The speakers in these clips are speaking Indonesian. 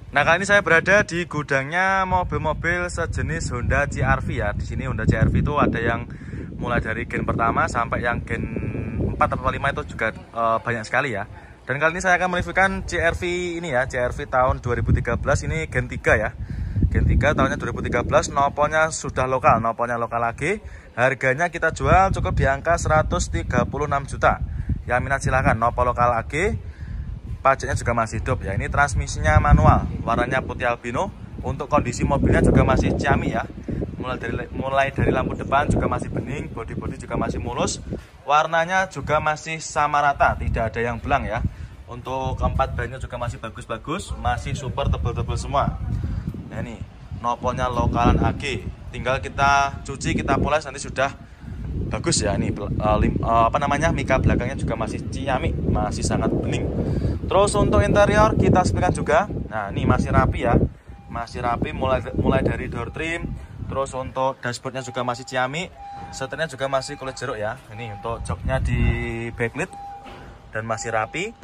Nah, kali ini saya berada di gudangnya mobil-mobil sejenis Honda CR-V ya. Di sini Honda CR-V itu ada yang mulai dari gen pertama sampai yang gen 4 atau 5 itu juga banyak sekali ya. Dan kali ini saya akan mereviewkan CR-V ini ya, CR-V tahun 2013, ini gen 3 ya. Gen 3 tahunnya 2013, nopolnya sudah lokal, nopolnya lokal lagi. Harganya kita jual cukup di angka 136 juta. Yang minat silahkan, nopol lokal lagi. Pajaknya juga masih hidup ya. Ini transmisinya manual, warnanya putih albino. Untuk kondisi mobilnya juga masih ciamik ya. Mulai dari lampu depan juga masih bening, bodi-bodi juga masih mulus. Warnanya juga masih sama rata, tidak ada yang belang ya. Untuk keempat bannya juga masih bagus-bagus, masih super tebal-tebal semua. Nah ini nopolnya lokalan AG, tinggal kita cuci, kita poles nanti sudah bagus ya. Ini mika belakangnya juga masih ciamik, masih sangat bening. Terus untuk interior kita sepikan juga. Nah ini masih rapi ya, masih rapi mulai dari door trim. Terus untuk dashboardnya juga masih ciamik, setirnya juga masih kulit jeruk ya. Ini untuk joknya di backlit dan masih rapi.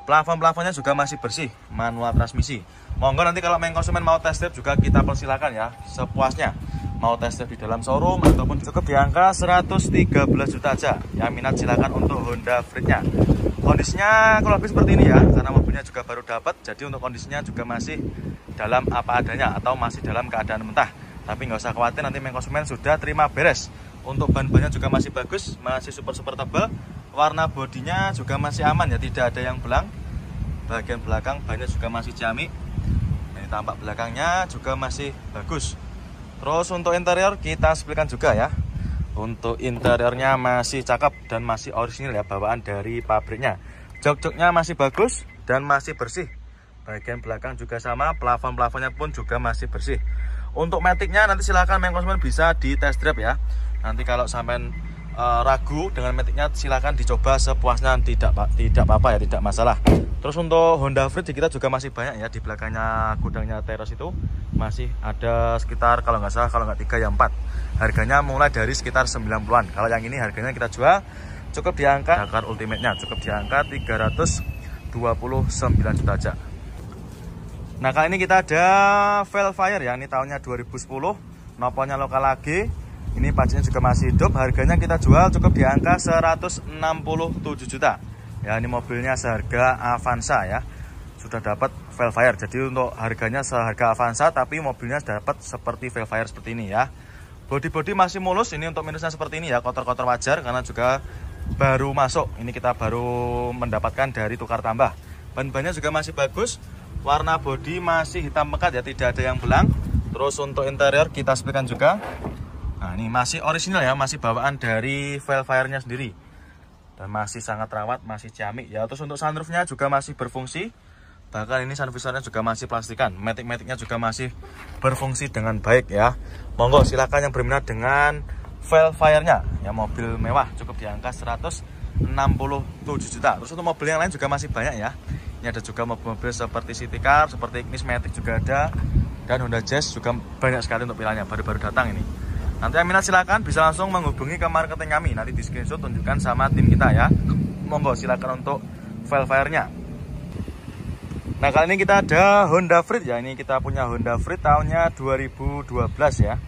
Plafon-plafonnya juga masih bersih, manual transmisi. Monggo nanti kalau konsumen mau test drive juga kita persilakan ya, sepuasnya. Mau test drive di dalam showroom ataupun cukup di angka 113 juta aja. Yang minat silakan untuk Honda Freed-nya. Kondisinya kurang lebih seperti ini ya, karena mobilnya juga baru dapat, jadi untuk kondisinya juga masih dalam apa adanya atau masih dalam keadaan mentah. Tapi nggak usah khawatir, nanti konsumen sudah terima beres. Untuk ban-bannya juga masih bagus, masih super tebal. Warna bodinya juga masih aman ya, tidak ada yang belang. Bagian belakang bannya juga masih ciamik. Ini tampak belakangnya juga masih bagus. Terus untuk interior kita sepilkan juga ya. Untuk interiornya masih cakep dan masih orisinil ya, bawaan dari pabriknya. Jok-joknya masih bagus dan masih bersih. Bagian belakang juga sama, plafon-plafonnya pun juga masih bersih. Untuk maticnya nanti silahkan konsumen bisa di test drive ya. Nanti kalau sampai ragu dengan maticnya silahkan dicoba sepuasnya, tidak apa-apa ya, tidak masalah. Terus untuk Honda Freed kita juga masih banyak ya, di belakangnya gudangnya teros itu masih ada sekitar kalau nggak salah, kalau nggak 3 ya 4. Harganya mulai dari sekitar 90-an. Kalau yang ini harganya kita jual cukup di angka Dakar Ultimate-nya cukup di angka 329 juta aja. Nah kali ini kita ada Velfire ya, ini tahunnya 2010, nopolnya lokal lagi. Ini pajaknya juga masih hidup, harganya kita jual cukup di angka 167 juta. Ya ini mobilnya seharga Avanza ya. Sudah dapat Velfire. Jadi untuk harganya seharga Avanza tapi mobilnya dapat seperti Velfire seperti ini ya. Bodi-bodi masih mulus, ini untuk minusnya seperti ini ya, kotor-kotor wajar karena juga baru masuk. Ini kita baru mendapatkan dari tukar tambah. Ban-bannya juga masih bagus. Warna bodi masih hitam pekat ya, tidak ada yang belang. Terus untuk interior kita sepilkan juga. Nah ini masih orisinal ya, masih bawaan dari Velfire-nya sendiri. Dan masih sangat rawat, masih ciamik ya. Terus untuk sunroofnya juga masih berfungsi. Bahkan ini sun visornya juga masih plastikan. Matic-maticnya juga masih berfungsi dengan baik ya. Monggo silakan yang berminat dengan Velfire-nya ya, mobil mewah cukup di angka 167 juta. Terus untuk mobil yang lain juga masih banyak ya. Ini ada juga mobil-mobil seperti City Car, seperti Ignis Matic juga ada. Dan Honda Jazz juga banyak sekali untuk pilihannya, baru-baru datang ini. Nanti yang minat silakan bisa langsung menghubungi ke marketing kami. Nanti di screenshot tunjukkan sama tim kita ya. Monggo silakan untuk Velfire-nya. Nah kali ini kita ada Honda Freed ya. Ini kita punya Honda Freed tahunnya 2012 ya.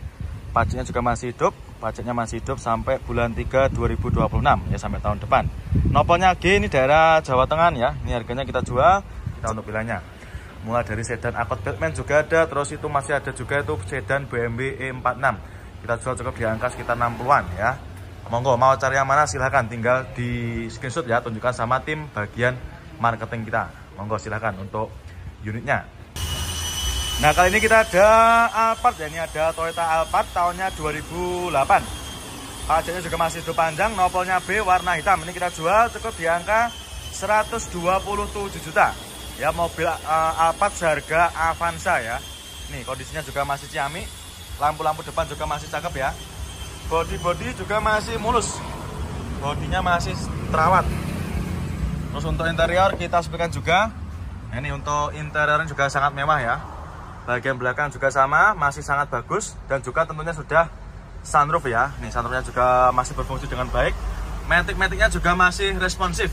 Pajaknya juga masih hidup. Pajaknya masih hidup sampai bulan 3 2026 ya, sampai tahun depan. Nopolnya G ini daerah Jawa Tengah ya. Ini harganya kita jual, kita untuk pilihannya. Mulai dari sedan Accord Batman juga ada. Terus itu masih ada juga itu sedan BMW E46. Kita jual cukup di angka sekitar 60-an ya. Monggo mau cari yang mana silahkan, tinggal di screenshot ya, tunjukkan sama tim bagian marketing kita. Monggo silahkan untuk unitnya. Nah kali ini kita ada Alphard ya, ini ada Toyota Alphard tahunnya 2008. Pajaknya juga masih hidup panjang, nopolnya B warna hitam. Ini kita jual cukup di angka 127 juta. Ya mobil Alphard seharga Avanza ya. Nih kondisinya juga masih ciamik. Lampu-lampu depan juga masih cakep ya. Bodi-bodi juga masih mulus. Bodinya masih terawat. Terus untuk interior kita sepilkan juga. Nah, ini untuk interiornya juga sangat mewah ya. Bagian belakang juga sama, masih sangat bagus. Dan juga tentunya sudah sunroof ya. Nih sunroofnya juga masih berfungsi dengan baik. Matic-maticnya juga masih responsif.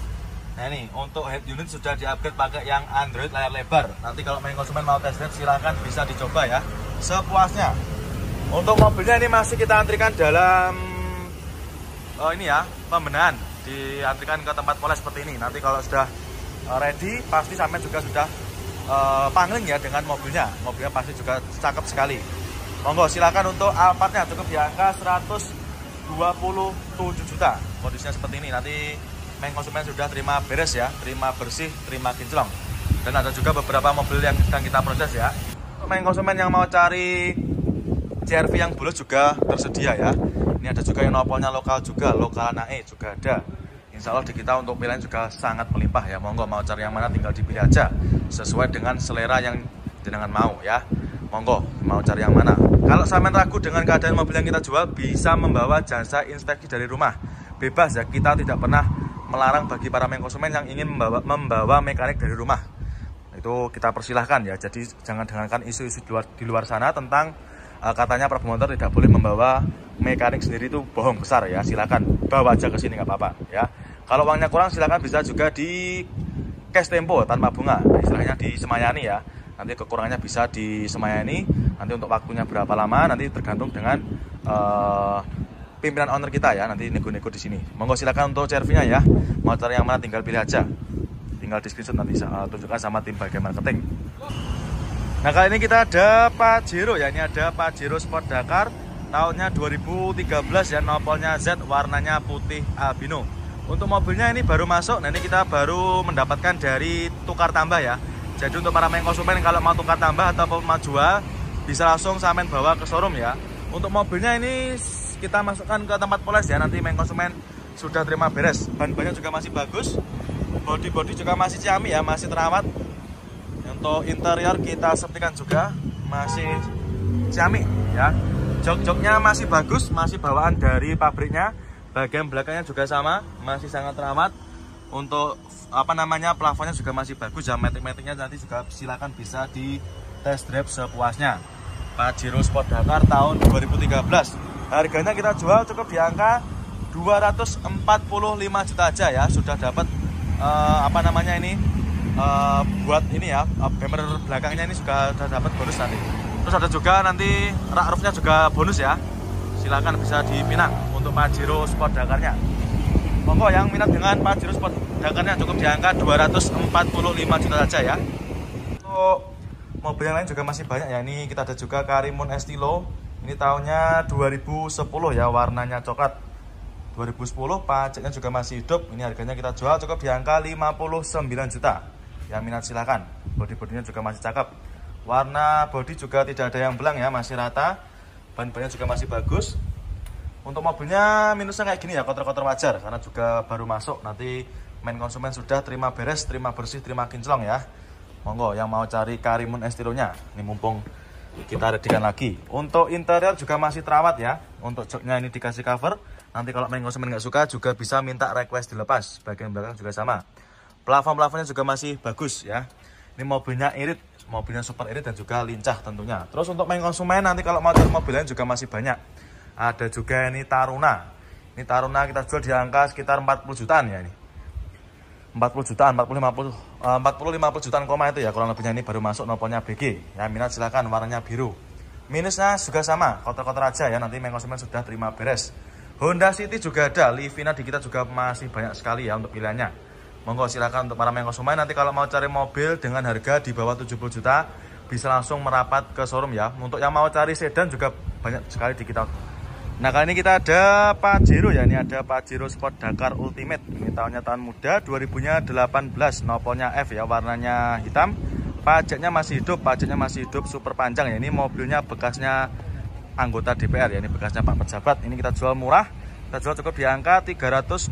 Nah ini untuk head unit sudah di-upgrade pakai yang Android layar lebar. Nanti kalau main konsumen mau test drive silahkan bisa dicoba ya, sepuasnya. Untuk mobilnya ini masih kita antrikan dalam ini ya, pembenahan. Diantrikan ke tempat poles seperti ini. Nanti kalau sudah ready pasti sampai juga sudah pangling ya dengan mobilnya. Mobilnya pasti juga cakep sekali. Monggo silakan untuk Alphardnya cukup di angka 127 juta. Kondisinya seperti ini. Nanti main konsumen sudah terima beres ya, terima bersih, terima kinclong. Dan ada juga beberapa mobil yang sedang kita proses ya. Untuk main konsumen yang mau cari CR-V yang bulus juga tersedia ya. Ini ada juga yang nopolnya lokal juga, lokal naik juga ada. Insya Allah di kita untuk pilihan juga sangat melimpah ya. Monggo mau cari yang mana tinggal dipilih aja sesuai dengan selera yang jenengan mau ya. Monggo mau cari yang mana. Kalau sampean ragu dengan keadaan mobil yang kita jual, bisa membawa jasa inspeksi dari rumah. Bebas ya, kita tidak pernah melarang bagi para main konsumen yang ingin membawa mekanik dari rumah. Itu kita persilahkan ya. Jadi jangan dengarkan isu-isu di luar sana tentang katanya promotor tidak boleh membawa mekanik sendiri, itu bohong besar ya. Silakan bawa aja ke sini nggak apa-apa ya. Kalau uangnya kurang silakan bisa juga di cash tempo tanpa bunga, istilahnya disemayani ya. Nanti kekurangannya bisa disemayani. Nanti untuk waktunya berapa lama nanti tergantung dengan pimpinan owner kita ya, nanti nego-nego di sini. Monggo silakan untuk CR-V-nya ya. Mau cari yang mana tinggal pilih aja. Tinggal di screenshot nanti tunjukkan sama tim bagian marketing. Nah, kali ini kita ada Pajero ya. Ini ada Pajero Sport Dakar tahunnya 2013 ya, nopolnya Z, warnanya putih albino. Untuk mobilnya ini baru masuk. Nah, ini kita baru mendapatkan dari tukar tambah ya. Jadi untuk para main konsumen kalau mau tukar tambah ataupun mau jual bisa langsung sampean bawa ke showroom ya. Untuk mobilnya ini kita masukkan ke tempat poles ya, nanti main konsumen sudah terima beres. Ban-bannya juga masih bagus, body juga masih ciami ya, masih terawat. Untuk interior kita sepikan juga masih ciami ya. Jok-joknya masih bagus, masih bawaan dari pabriknya. Bagian belakangnya juga sama, masih sangat terawat. Untuk plafonnya juga masih bagus ya, metik-metiknya nanti juga silakan bisa di test drive sepuasnya. Pajero Sport Dakar tahun 2013. Harganya kita jual cukup di angka 245 juta aja ya. Sudah dapat buat ini ya, bumper belakangnya ini sudah dapat bonus nanti. Terus ada juga nanti rak roofnya juga bonus ya. Silakan bisa dipinang untuk Pajero Sport Dakarnya. Monggo yang minat dengan Pajero Sport Dakarnya cukup di angka 245 juta saja ya. Untuk mobil yang lain juga masih banyak ya. Ini kita ada juga Karimun Estilo. Ini tahunnya 2010 ya, warnanya coklat. 2010, pajaknya juga masih hidup. Ini harganya kita jual cukup di angka 59 juta. Yang minat silakan. Bodi-bodinya juga masih cakep. Warna bodi juga tidak ada yang belang ya, masih rata. Ban-bannya juga masih bagus. Untuk mobilnya minusnya kayak gini ya, kotor-kotor wajar karena juga baru masuk. Nanti main konsumen sudah terima beres, terima bersih, terima kinclong ya. Monggo yang mau cari Karimun Estilonya. Ini mumpung kita readikan lagi. Untuk interior juga masih terawat ya. Untuk joknya ini dikasih cover. Nanti kalau main konsumen nggak suka juga bisa minta request dilepas. Bagian belakang juga sama. Plafon-plafonnya juga masih bagus ya. Ini mobilnya irit, mobilnya super irit dan juga lincah tentunya. Terus untuk main konsumen nanti kalau mau cari mobil lain juga masih banyak. Ada juga ini Taruna. Ini Taruna kita jual di angka sekitar 40 jutaan ya ini. 40 jutaan, 40 50 jutaan koma itu ya kurang lebihnya. Ini baru masuk nopolnya BG ya, minat silakan, warnanya biru. Minusnya juga sama, kotor-kotor aja ya, nanti main konsumen sudah terima beres. Honda City juga ada, Livina di kita juga masih banyak sekali ya untuk pilihannya. Monggo silakan untuk para main konsumen, nanti kalau mau cari mobil dengan harga di bawah 70 juta bisa langsung merapat ke showroom ya. Untuk yang mau cari sedan juga banyak sekali di kita. Nah, kali ini kita ada Pajero ya. Ini ada Pajero Sport Dakar Ultimate. Ini tahunnya tahun muda, 2018, nopolnya F ya, warnanya hitam. Pajaknya masih hidup, super panjang ya. Ini mobilnya bekasnya anggota DPR ya, ini bekasnya Pak Pejabat. Ini kita jual murah. Kita jual cukup di angka 329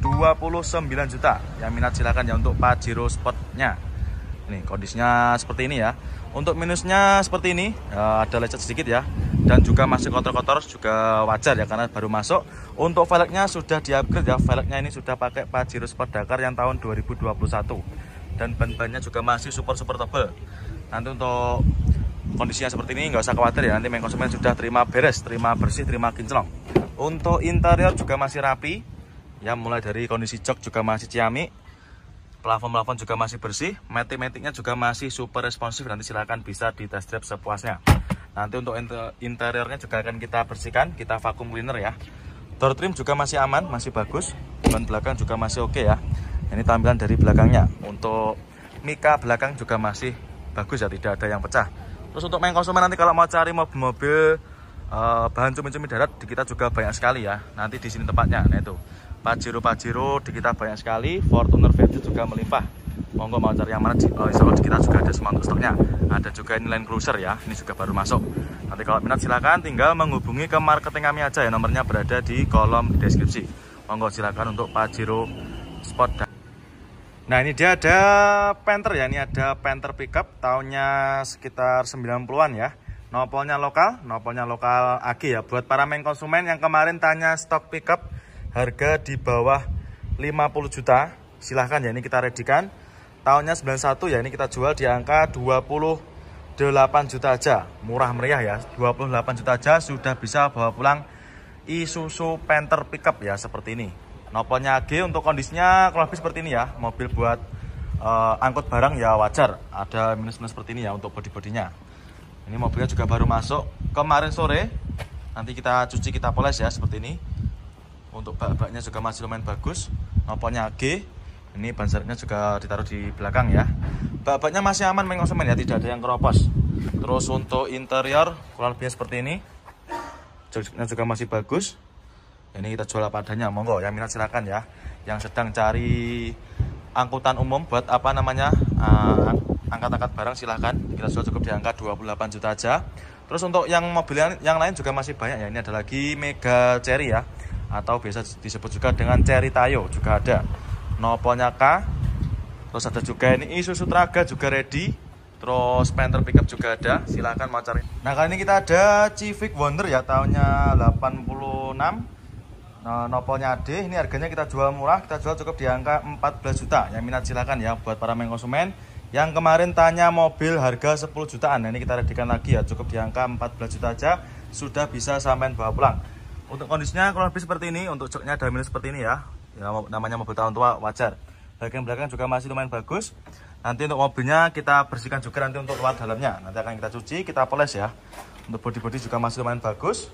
juta. Yang minat silakan ya untuk Pajero Sportnya. Ini kondisinya seperti ini ya. Untuk minusnya seperti ini, ada lecet sedikit ya. Dan juga masih kotor-kotor juga wajar ya karena baru masuk. Untuk velgnya sudah di-upgrade ya. Velgnya ini sudah pakai Pajero Sport Dakar yang tahun 2021. Dan ban-bannya juga masih super tebal. Nanti untuk kondisinya seperti ini nggak usah khawatir ya. Nanti main konsumen sudah terima beres, terima bersih, terima kinclong. Untuk interior juga masih rapi. Ya, mulai dari kondisi jok juga masih ciamik. Plafon-plafon juga masih bersih, matic-maticnya juga masih super responsif. Nanti silahkan bisa di test drive sepuasnya. Nanti untuk interiornya juga akan kita bersihkan, kita vacuum cleaner ya. Door trim juga masih aman, masih bagus. Ban belakang juga masih oke ya. Ini tampilan dari belakangnya. Untuk mika belakang juga masih bagus ya, tidak ada yang pecah. Terus untuk main konsumen nanti kalau mau cari mobil-mobil bahan cumi-cumi darat di kita juga banyak sekali ya. Nanti di sini tempatnya. Nah itu Pajero di kita banyak sekali. Fortuner Vertu juga melimpah. Monggo mau cari yang mana di kita juga ada semua untuk stoknya. Ada juga ini Land Cruiser ya, ini juga baru masuk. Nanti kalau minat silahkan tinggal menghubungi ke marketing kami aja ya, nomornya berada di kolom deskripsi. Monggo silahkan untuk Pajero Sport. Nah ini dia ada Panther ya, ini ada Panther pickup tahunnya sekitar 90-an ya. Nopolnya lokal AG ya. Buat para main konsumen yang kemarin tanya stok pickup harga di bawah 50 juta, silahkan ya, ini kita readykan. Tahunnya 91 ya, ini kita jual di angka 28 juta aja. Murah meriah ya, 28 juta aja sudah bisa bawa pulang Isuzu Panther pickup ya, seperti ini. Nopolnya AG, untuk kondisinya kurang lebih seperti ini ya. Mobil buat angkut barang ya wajar, ada minus-minus seperti ini ya untuk bodi-bodinya. Ini mobilnya juga baru masuk kemarin sore. Nanti kita cuci, kita poles ya, seperti ini. Untuk bak-baknya juga masih lumayan bagus. Nopolnya AG. Ini ban serepnya juga ditaruh di belakang ya. Bak-baknya masih aman main konsumen ya, tidak ada yang keropos. Terus untuk interior kurang lebih seperti ini. Joknya juga masih bagus. Ini kita jual apa adanya. Monggo yang minat silakan ya. Yang sedang cari angkutan umum buat apa namanya, angkat-angkat barang silahkan. Kita jual cukup di angka 28 juta aja. Terus untuk yang mobil yang lain juga masih banyak ya. Ini ada lagi Mega Cherry ya, atau biasa disebut juga dengan Cherry Tayo juga ada. Nopolnya K. Terus ada juga ini Isuzu Traga juga ready. Terus Panther pickup juga ada. Silahkan mau cari. Nah kali ini kita ada Civic Wonder ya, tahunnya 86. Nah, nopolnya AD. Ini harganya kita jual murah, kita jual cukup di angka 14 juta. Yang minat silahkan ya, buat para main konsumen yang kemarin tanya mobil harga 10 jutaan. Nah, ini kita readykan lagi ya, cukup di angka 14 juta aja sudah bisa sampai bawa pulang. Untuk kondisinya kurang lebih seperti ini. Untuk joknya ada minus seperti ini ya. Namanya mobil tahun tua wajar. Bagian belakang juga masih lumayan bagus. Nanti untuk mobilnya kita bersihkan juga nanti untuk luar dalamnya. Nanti akan kita cuci, kita poles ya. Untuk bodi-bodi juga masih lumayan bagus.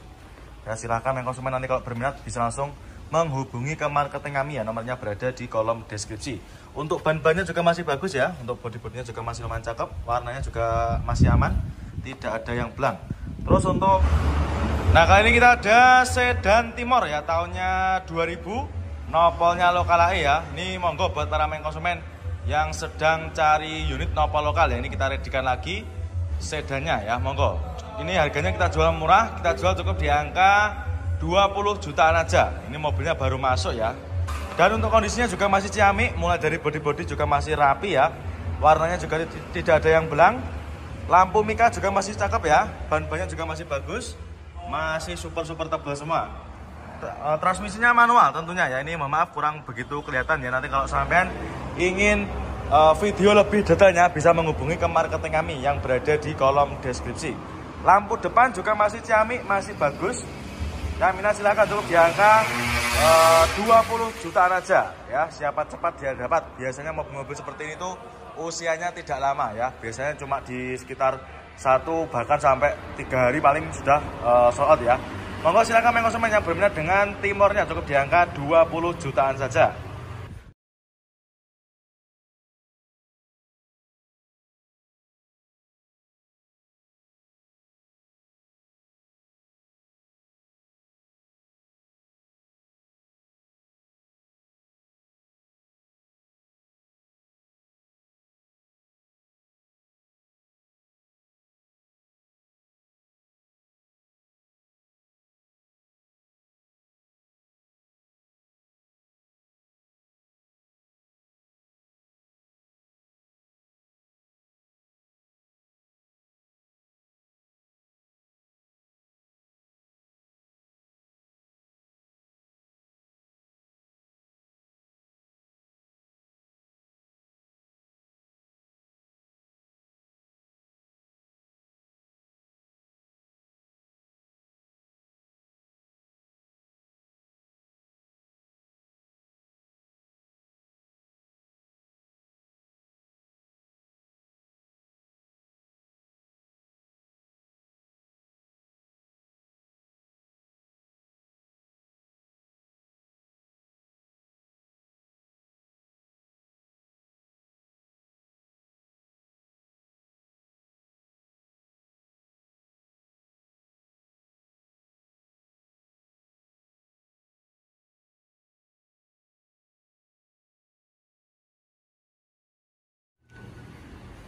Ya silahkan yang konsumen nanti kalau berminat bisa langsung menghubungi ke marketing kami ya, nomornya berada di kolom deskripsi. Untuk ban-bannya juga masih bagus ya, untuk bodi-bodinya juga masih lumayan cakep, warnanya juga masih aman, tidak ada yang blank. Terus untuk, nah kali ini kita ada sedan Timor ya, tahunnya 2000, nopolnya lokal AE ya. Ini monggo buat para main konsumen yang sedang cari unit nopol lokal ya, ini kita readykan lagi sedannya ya, monggo. Ini harganya kita jual murah, kita jual cukup di angka 20 jutaan aja. Ini mobilnya baru masuk ya. Dan untuk kondisinya juga masih ciamik, mulai dari bodi-bodi juga masih rapi ya. Warnanya juga tidak ada yang belang. Lampu mika juga masih cakep ya. Ban-bannya juga masih bagus. Masih super-super tebal semua. Transmisinya manual tentunya ya. Ini mohon maaf kurang begitu kelihatan ya. Nanti kalau sampean ingin video lebih detailnya bisa menghubungi ke marketing kami yang berada di kolom deskripsi. Lampu depan juga masih ciamik, masih bagus. Yang minat silahkan cukup di angka 20 jutaan aja ya. Siapa cepat dia dapat. Biasanya mobil-mobil seperti ini tuh usianya tidak lama ya. Biasanya cuma di sekitar 1 bahkan sampai 3 hari paling sudah sold out ya. Monggo silahkan main konsumen yang berminat dengan Timornya cukup di angka 20 jutaan saja.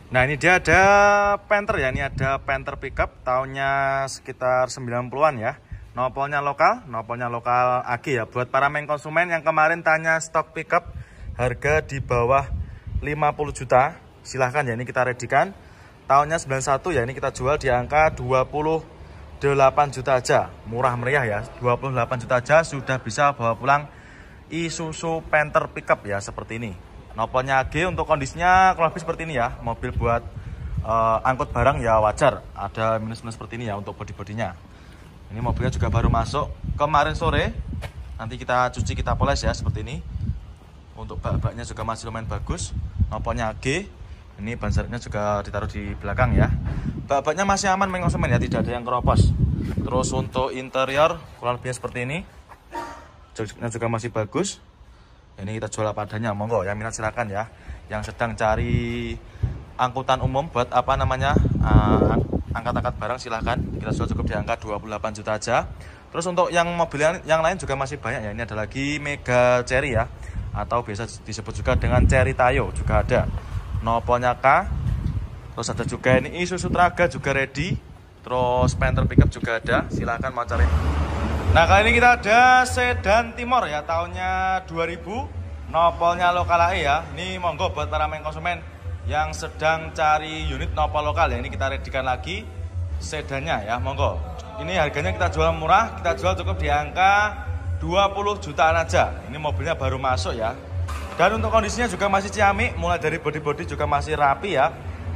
Nah ini dia ada Panther ya, ini ada Panther pickup tahunnya sekitar 90-an ya. Nopolnya lokal AG ya. Buat para main konsumen yang kemarin tanya stok pickup harga di bawah 50 juta, silahkan ya, ini kita redikan. Tahunnya 91 ya, ini kita jual di angka 28 juta aja. Murah meriah ya, 28 juta aja sudah bisa bawa pulang Isuzu Panther pickup ya, seperti ini. Nopolnya AG, untuk kondisinya kurang lebih seperti ini ya. Mobil buat angkut barang ya wajar, ada minus-minus seperti ini ya untuk bodi-bodinya. Ini mobilnya juga baru masuk kemarin sore. Nanti kita cuci, kita poles ya, seperti ini. Untuk bak-baknya juga masih lumayan bagus. Nopolnya AG. Ini ban serepnya juga ditaruh di belakang ya. Bak-baknya masih aman main konsumen ya, tidak ada yang keropos. Terus untuk interior kurang lebihnya seperti ini. Joknya juga masih bagus. Ini kita jual apa adanya, monggo yang minat silakan ya. Yang sedang cari angkutan umum buat apa namanya, angkat-angkat barang silahkan. Kita jual cukup di angka 28 juta aja. Terus untuk yang mobil yang lain juga masih banyak ya. Ini ada lagi Mega Cherry ya, atau biasa disebut juga dengan Cherry Tayo juga ada. Nopolnya K. Terus ada juga ini Isuzu Traga juga ready. Terus Panther pickup juga ada, silahkan mau cari. Nah kali ini kita ada sedan Timor ya, tahunnya 2000, nopolnya lokal AE ya. Ini monggo buat para main konsumen yang sedang cari unit nopol lokal ya, ini kita redikan lagi sedannya ya, monggo. Ini harganya kita jual murah, kita jual cukup di angka 20 jutaan aja. Ini mobilnya baru masuk ya. Dan untuk kondisinya juga masih ciamik, mulai dari bodi-bodi juga masih rapi ya.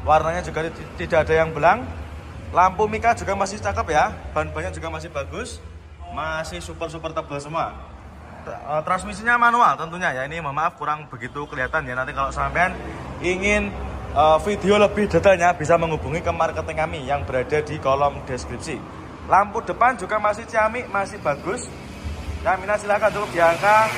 Warnanya juga tidak ada yang belang. Lampu mika juga masih cakep ya, ban-bannya juga masih bagus. Masih super tebal semua. Transmisinya manual tentunya ya. Ini mohon maaf kurang begitu kelihatan ya. Nanti kalau sampean ingin video lebih detailnya bisa menghubungi ke marketing kami yang berada di kolom deskripsi. Lampu depan juga masih ciamik, masih bagus. Yang minat silahkan cukup di angka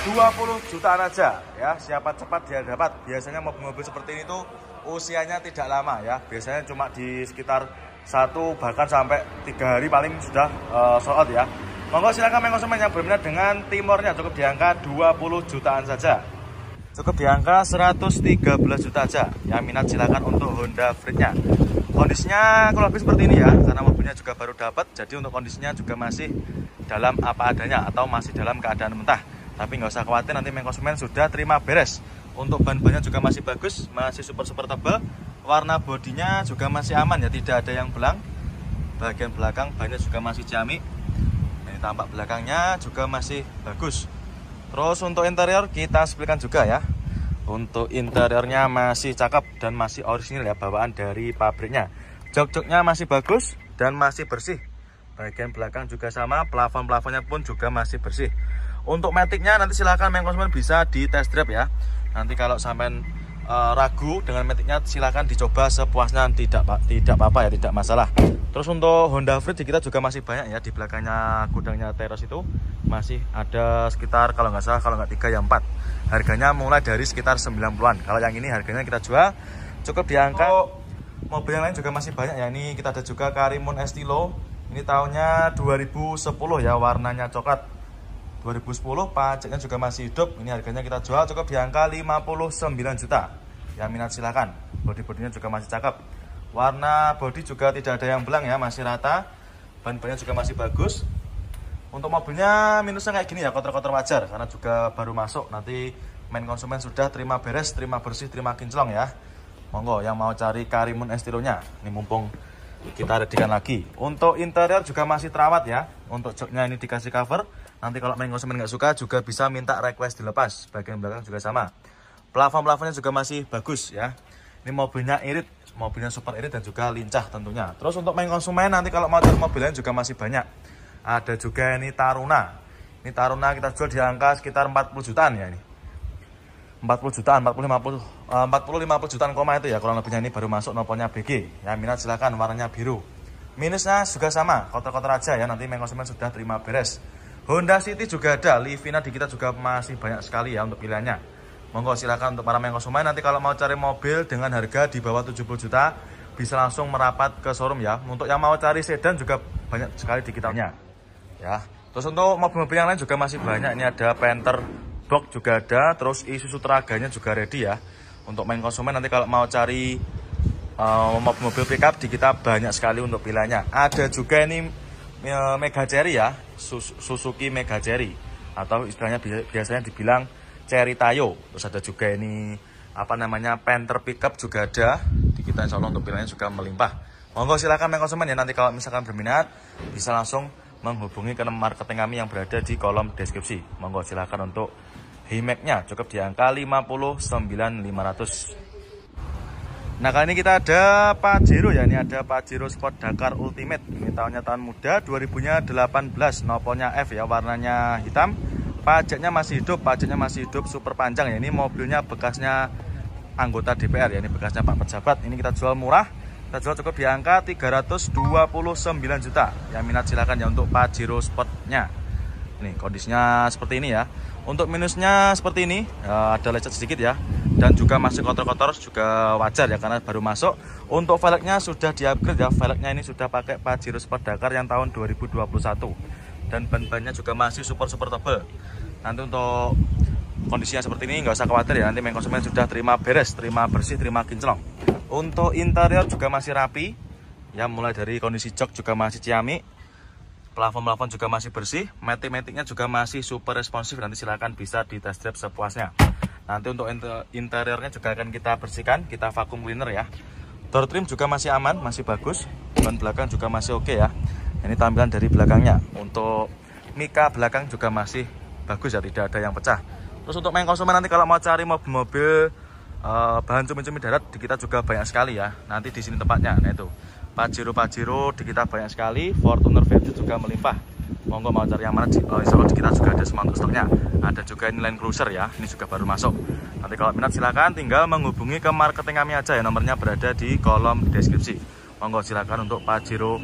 20 jutaan aja ya. Siapa cepat dia dapat. Biasanya mobil-mobil seperti ini tuh usianya tidak lama ya. Biasanya cuma di sekitar 1 bahkan sampai 3 hari paling sudah sold out ya. Monggo silakan main konsumen yang berminat dengan Timornya cukup di angka 20 jutaan saja. Cukup di angka 113 juta aja. Yang minat silakan untuk Honda Freed-nya. Kondisinya kurang lebih seperti ini ya, karena mobilnya juga baru dapat. Jadi untuk kondisinya juga masih dalam apa adanya atau masih dalam keadaan mentah. Tapi nggak usah khawatir, nanti main konsumen sudah terima beres. Untuk ban-bannya juga masih bagus, masih super tebal. Warna bodinya juga masih aman ya, tidak ada yang belang. Bagian belakang bannya juga masih ciamik. Ini tampak belakangnya juga masih bagus. Terus untuk interior kita sepilkan juga ya. Untuk interiornya masih cakep dan masih orisinil ya, bawaan dari pabriknya. Jok-joknya masih bagus dan masih bersih. Bagian belakang juga sama, plafon-plafonnya pun juga masih bersih. Untuk maticnya nanti silahkan main konsumen bisa di test drive ya. Nanti kalau sampai ragu dengan maticnya silahkan dicoba sepuasnya, tidak apa-apa ya, tidak masalah. Terus untuk Honda Freed kita juga masih banyak ya, di belakangnya gudangnya Teros itu masih ada sekitar kalau nggak salah, kalau nggak 3 ya 4. Harganya mulai dari sekitar 90-an. Kalau yang ini harganya kita jual cukup di angka. Mobil yang lain juga masih banyak ya. Ini kita ada juga Karimun Estilo. Ini tahunnya 2010 ya, warnanya coklat. 2010, pajaknya juga masih hidup. Ini harganya kita jual cukup di angka 59 juta. Yang minat silahkan. Bodi-bodinya juga masih cakep. Warna bodi juga tidak ada yang belang ya, masih rata. Ban-bannya juga masih bagus. Untuk mobilnya minusnya kayak gini ya, kotor-kotor wajar karena juga baru masuk. Nanti main konsumen sudah terima beres, terima bersih, terima kinclong ya. Monggo yang mau cari Karimun Estilonya. Ini mumpung kita redikan lagi. Untuk interior juga masih terawat ya. Untuk joknya ini dikasih cover. Nanti kalau main konsumen nggak suka juga bisa minta request dilepas. Bagian belakang juga sama. Plafon-plafonnya juga masih bagus ya. Ini mobilnya irit, mobilnya super irit dan juga lincah tentunya. Terus untuk main konsumen nanti kalau mau cari mobil lain juga masih banyak. Ada juga ini Taruna. Ini Taruna kita jual di angka sekitar 40 jutaan ya ini. 40 jutaan, 40-50 jutaan koma itu ya kurang lebihnya. Ini baru masuk nopolnya BG. Yang minat silahkan, warnanya biru. Minusnya juga sama, kotor-kotor aja ya. Nanti main konsumen sudah terima beres. Honda City juga ada, Livina di kita juga masih banyak sekali ya untuk pilihannya. Monggo silakan untuk para main konsumen. Nanti kalau mau cari mobil dengan harga di bawah 70 juta bisa langsung merapat ke showroom ya. Untuk yang mau cari sedan juga banyak sekali di kitanya ya. Terus untuk mobil-mobil yang lain juga masih banyak. Ini ada Panther Box juga ada, terus Isuzu Traganya juga ready ya. Untuk main konsumen nanti kalau mau cari mobil pickup di kita banyak sekali untuk pilihannya. Ada juga ini Mega Chery ya, Suzuki Mega Chery, atau istilahnya biasanya dibilang Chery Tayo. Terus ada juga ini apa namanya Panther pickup juga ada di kita, insya Allah untuk pilihannya juga melimpah. Monggo silakan main konsumen ya, nanti kalau misalkan berminat bisa langsung menghubungi ke nomor marketing kami yang berada di kolom deskripsi. Monggo silakan untuk Hilmax-nya cukup di angka 59.500. Nah, kali ini kita ada Pajero ya, ini ada Pajero Sport Dakar Ultimate. Ini tahunnya tahun muda, 2018, noponya F ya, warnanya hitam. Pajaknya masih hidup, super panjang ya. Ini mobilnya bekasnya anggota DPR ya, ini bekasnya Pak Pejabat. Ini kita jual murah, kita jual cukup di angka 329 juta. Yang minat silakan ya untuk Pajero Sportnya. Ini kondisinya seperti ini ya. Untuk minusnya seperti ini, ada lecet sedikit ya, dan juga masih kotor-kotor, juga wajar ya karena baru masuk. Untuk velgnya sudah di-upgrade ya, velgnya ini sudah pakai Pajero Sport Dakar yang tahun 2021, dan ban-bannya juga masih super tebal. Nanti untuk kondisinya seperti ini nggak usah khawatir ya, nanti main konsumen sudah terima beres, terima bersih, terima kinclong. Untuk interior juga masih rapi ya, mulai dari kondisi jok juga masih ciamik, plafon juga masih bersih, matic-maticnya juga masih super responsif. Nanti silahkan bisa di test drive sepuasnya. Nanti untuk interiornya juga akan kita bersihkan, kita vacuum cleaner ya. Door trim juga masih aman, masih bagus. Ban belakang juga masih oke ya. Ini tampilan dari belakangnya. Untuk mika belakang juga masih bagus ya, tidak ada yang pecah. Terus untuk main konsumen nanti kalau mau cari mobil bahan cumi-cumi darat di kita juga banyak sekali ya. Nanti di sini tempatnya. Nah itu Pajero di kita banyak sekali, Fortuner Vertu juga melimpah. Monggo mau cari yang mana, insya Allah di kita juga ada semua untuk stoknya. Ada juga ini Land Cruiser ya, ini juga baru masuk. Nanti kalau minat silakan tinggal menghubungi ke marketing kami aja ya, nomornya berada di kolom deskripsi. Monggo silakan untuk Pajero